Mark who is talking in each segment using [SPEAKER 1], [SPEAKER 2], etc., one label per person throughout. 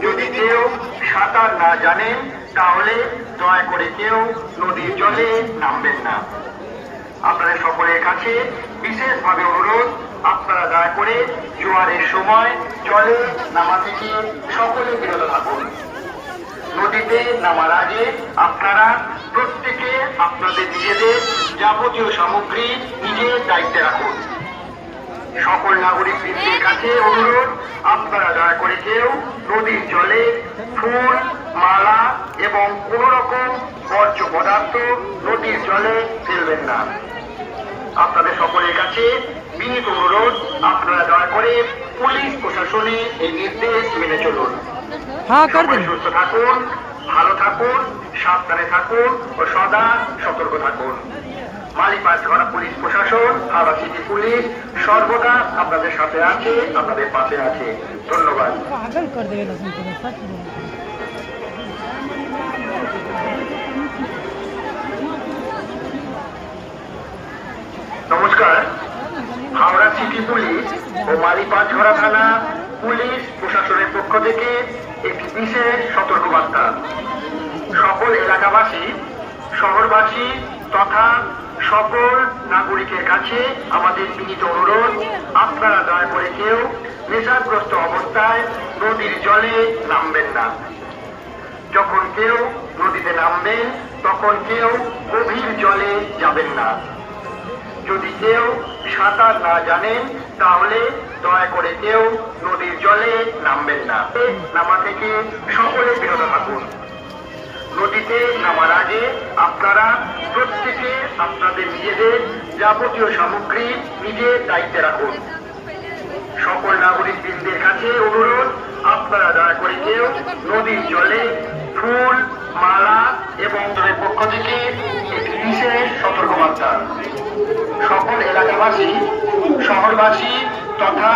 [SPEAKER 1] যদি কেউ সাঁতার না জানেন তাহলে দয়া করে কেউ নদীর জলে নামবেন না। আপনাদের সকলের কাছে বিশেষভাবে অনুরোধ, আপনারা দয়া করে জোয়ারের সময় জলে নামা থেকে সকলে বিরত থাকুন। নদীতে নামার আগে আপনারা প্রত্যেকে আপনাদের নিজেদের যাবতীয় সামগ্রী নিজের দায়িত্বে রাখুন। সকল নাগরিকদের কাছে অনুরোধ, আপনারা দয়া করে কেউ নদীর জলে ফুল, মালা এবং কোন রকম বর্জ্য পদার্থ নদীর জলে ফেলবেন না। আপনাদের সকলের কাছে বিনীত অনুরোধ, আপনারা দয়া করে পুলিশ প্রশাসনের এই নির্দেশ মেনে চলুন। সুস্থ থাকুন, ভালো থাকুন, সাবধানে থাকুন ও সদা সতর্ক থাকুন। মালিবাগছড়া পুলিশ প্রশাসন, হাওড়া সিটি পুলিশ সর্বদা আপনাদের সাথে আছে, আপনাদের পাশে আছে। ধন্যবাদ। নমস্কার। হাওড়া সিটি পুলিশ ও মালিবাগছড়া থানা পুলিশ প্রশাসনের পক্ষ থেকে একটি বিশেষ সতর্কবার্তা। সকল এলাকাবাসী, শহরবাসী তথা সকল নাগরিকের কাছে আমাদের বিনীত অনুরোধ, আপনারা দয়া করে কেউ নেশাগ্রস্ত অবস্থায় নদীর জলে নামবেন না। যখন কেউ নদীতে নামবেন তখন কেউ গভীর জলে যাবেন না। যদি কেউ সাঁতার না জানেন তাহলে দয়া করে কেউ নদীর জলে নামবেন না। নামা থেকে সকলে বিরত থাকুন। নদীতে নামার আগে আপনারা প্রত্যেকে আপনাদের নিজেদের যাবতীয় সামগ্রী নিজের দায়িত্বে রাখুন। সকল নাগরিকদের কাছে অনুরোধ, আপনারা দয়া করে কেউ নদীর জলে ফুল, মালা এবং দলের পক্ষ থেকে একটি বিশেষ সতর্কবার্তা। সকল এলাকাবাসী, শহরবাসী তথা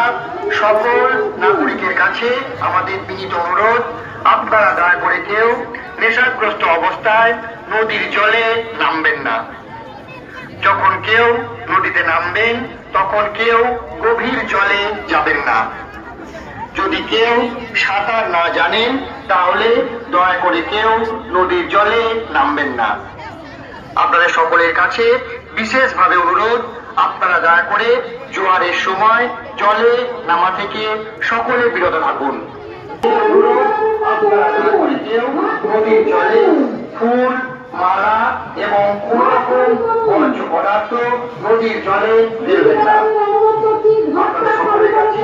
[SPEAKER 1] সকল নাগরিকের কাছে আমাদের বিনীত অনুরোধ, আপনারা দয়া করে কেউ নেশাগ্রস্ত অবস্থায় নদীর জলে নামবেন না। যখন কেউ নদীতে নামবেন তখন কেউ গভীর জলে যাবেন না। যদি কেউ সাঁতার না জানেন তাহলে দয়া করে কেউ নদীর জলে নামবেন না। আপনাদের সকলের কাছে বিশেষভাবে অনুরোধ, আপনারা দয়া করে জোয়ারের সময় জলে নামা থেকে সকলে বিরত থাকুন। আপনারা দয়া করে কেউ নদীর জলে ফুল, মালা এবং কোন রকম বর্জ্য পদার্থ নদীর জলে ফেলবেন না। আপনাদের সকলের কাছে